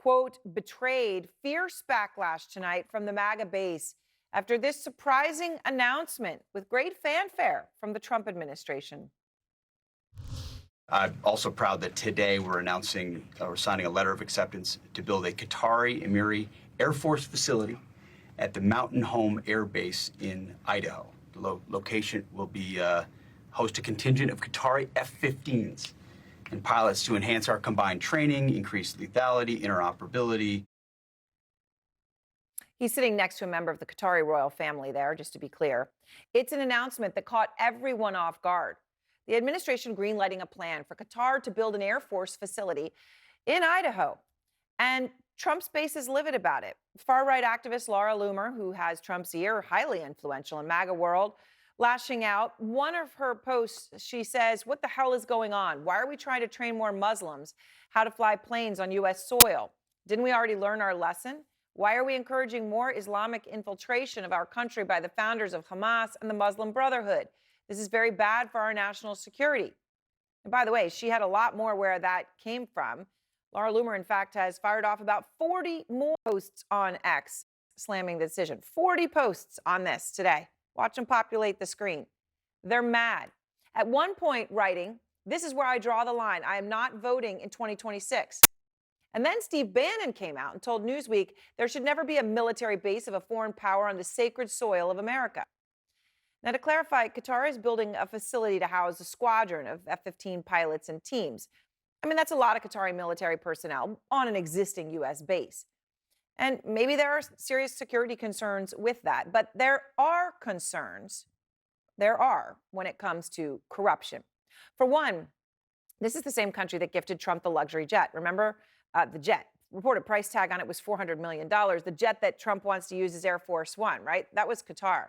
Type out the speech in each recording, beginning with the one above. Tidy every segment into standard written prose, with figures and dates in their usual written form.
quote, betrayed. Fierce backlash tonight from the MAGA base after this surprising announcement with great fanfare from the Trump administration. I'm also proud that today we're signing a letter of acceptance to build a Qatari Emiri Air Force facility at the Mountain Home Air Base in Idaho. The location will be host a contingent of Qatari F-15s and pilots to enhance our combined training, increase lethality, interoperability. He's sitting next to a member of the Qatari royal family there, just to be clear. It's an announcement that caught everyone off guard. The administration greenlighting a plan for Qatar to build an Air Force facility in Idaho. And Trump's base is livid about it. Far-right activist Laura Loomer, who has Trump's ear, highly influential in MAGA world, lashing out. One of her posts, she says, what the hell is going on? Why are we trying to train more Muslims how to fly planes on U.S. soil? Didn't we already learn our lesson? Why are we encouraging more Islamic infiltration of our country by the founders of Hamas and the Muslim Brotherhood? This is very bad for our national security. And by the way, she had a lot more where that came from. Laura Loomer, in fact, has fired off about 40 more posts on X, slamming the decision. 40 posts on this today. Watch them populate the screen. They're mad. At one point, writing, this is where I draw the line. I am not voting in 2026. And then Steve Bannon came out and told Newsweek there should never be a military base of a foreign power on the sacred soil of America. Now, to clarify, Qatar is building a facility to house a squadron of F-15 pilots and teams. I mean, that's a lot of Qatari military personnel on an existing U.S. base. And maybe there are serious security concerns with that, but there are concerns. There are when it comes to corruption. For one, this is the same country that gifted Trump the luxury jet. Remember the jet? Reported price tag on it was $400 million. The jet that Trump wants to use is Air Force One, right? That was Qatar.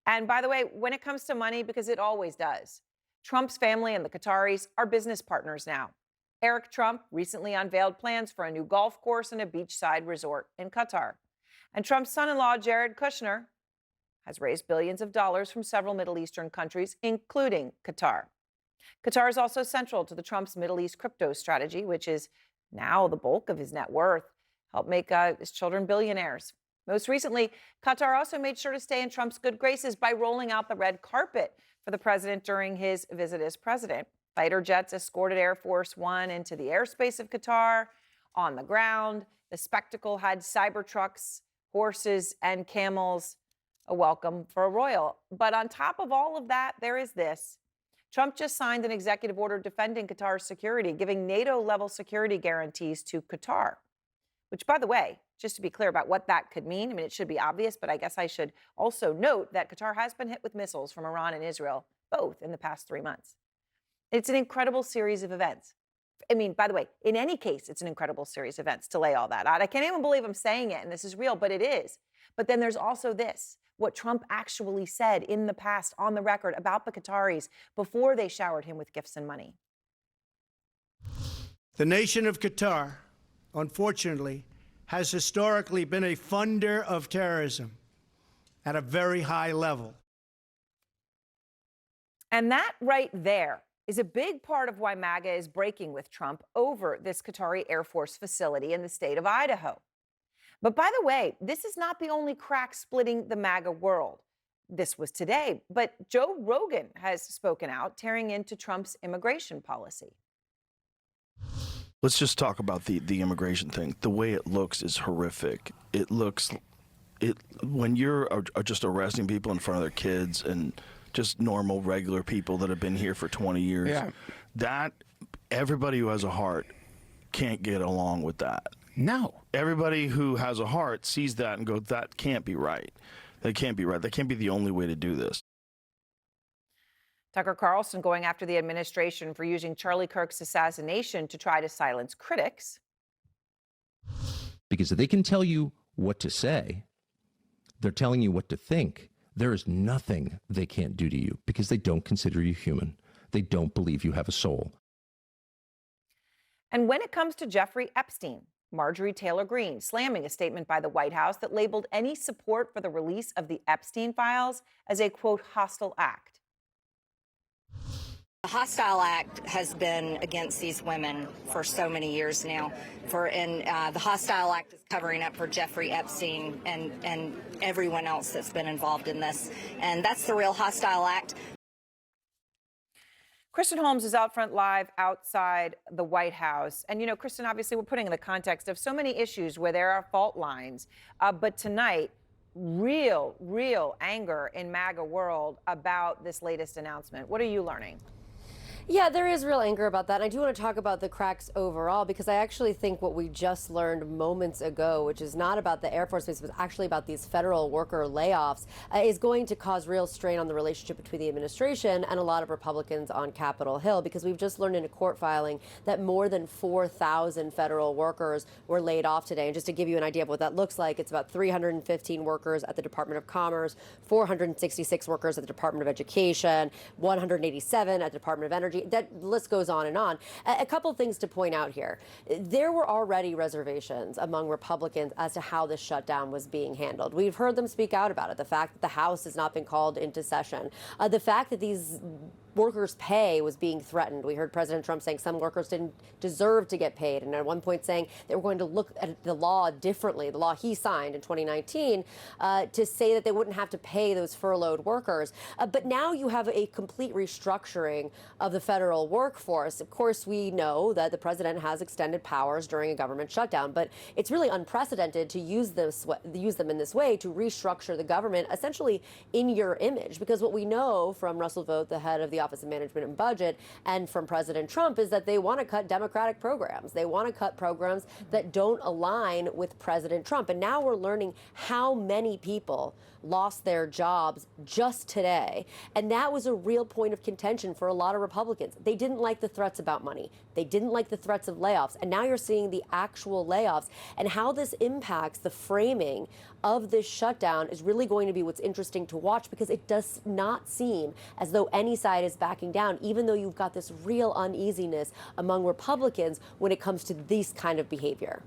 And by the way, when it comes to money, because it always does, Trump's family and the Qataris are business partners now. Eric Trump recently unveiled plans for a new golf course and a beachside resort in Qatar. And Trump's son-in-law, Jared Kushner, has raised billions of dollars from several Middle Eastern countries, including Qatar. Qatar is also central to the Trump's Middle East crypto strategy, which is now the bulk of his net worth, helped make his children billionaires. Most recently, Qatar also made sure to stay in Trump's good graces by rolling out the red carpet for the president during his visit as president. Fighter jets escorted Air Force One into the airspace of Qatar. On the ground, the spectacle had Cybertrucks, horses, and camels, a welcome for a royal. But on top of all of that, there is this. Trump just signed an executive order defending Qatar's security, giving NATO-level security guarantees to Qatar. Which, by the way, just to be clear about what that could mean, I mean, it should be obvious, but I guess I should also note that Qatar has been hit with missiles from Iran and Israel, both in the past 3 months. It's an incredible series of events. I mean, by the way, in any case, it's an incredible series of events to lay all that out. I can't even believe I'm saying it, and this is real, but it is. But then there's also this, what Trump actually said in the past on the record about the Qataris before they showered him with gifts and money. The nation of Qatar, unfortunately, has historically been a funder of terrorism at a very high level. And that right there is a big part of why MAGA is breaking with Trump over this Qatari Air Force facility in the state of Idaho. But by the way, this is not the only crack splitting the MAGA world. This was today, but Joe Rogan has spoken out, tearing into Trump's immigration policy. Let's just talk about the immigration thing. The way it looks is horrific. When you're just arresting people in front of their kids and just normal, regular people that have been here for 20 years, that everybody who has a heart can't get along with that. No. Everybody who has a heart sees that and goes, that can't be right. That can't be right. That can't be the only way to do this. Tucker Carlson going after the administration for using Charlie Kirk's assassination to try to silence critics. Because if they can tell you what to say, they're telling you what to think. There is nothing they can't do to you because they don't consider you human. They don't believe you have a soul. And when it comes to Jeffrey Epstein, Marjorie Taylor Greene slamming a statement by the White House that labeled any support for the release of the Epstein files as a, quote, hostile act. The Hostile Act has been against these women for so many years now. The Hostile Act is covering up for Jeffrey Epstein and everyone else that's been involved in this. And that's the real Hostile Act. Kristen Holmes is out front live outside the White House. And, you know, Kristen, obviously we're putting in the context of so many issues where there are fault lines. But tonight, real anger in MAGA world about this latest announcement. What are you learning? Yeah, there is real anger about that. And I do want to talk about the cracks overall, because I actually think what we just learned moments ago, which is not about the Air Force Base, but actually about these federal worker layoffs, is going to cause real strain on the relationship between the administration and a lot of Republicans on Capitol Hill, because we've just learned in a court filing that more than 4,000 federal workers were laid off today. And just to give you an idea of what that looks like, it's about 315 workers at the Department of Commerce, 466 workers at the Department of Education, 187 at the Department of Energy. That list goes on and on. A couple of things to point out here. There were already reservations among Republicans as to how this shutdown was being handled. We've heard them speak out about it. The fact that the House has not been called into session. The fact that these workers' pay was being threatened. We heard President Trump saying some workers didn't deserve to get paid, and at one point saying they were going to look at the law differently, the law he signed in 2019, to say that they wouldn't have to pay those furloughed workers. But now you have a complete restructuring of the federal workforce. Of course, we know that the president has extended powers during a government shutdown, but it's really unprecedented to use them in this way to restructure the government essentially in your image. Because what we know from Russell Vought, the head of the Office of Management and Budget, and from President Trump is that they want to cut Democratic programs. They want to cut programs that don't align with President Trump. And now we're learning how many people lost their jobs just today. And that was a real point of contention for a lot of Republicans. They didn't like the threats about money. They didn't like the threats of layoffs. And now you're seeing the actual layoffs. And how this impacts the framing of this shutdown is really going to be what's interesting to watch, because it does not seem as though any side is backing down, even though you've got this real uneasiness among Republicans when it comes to this kind of behavior.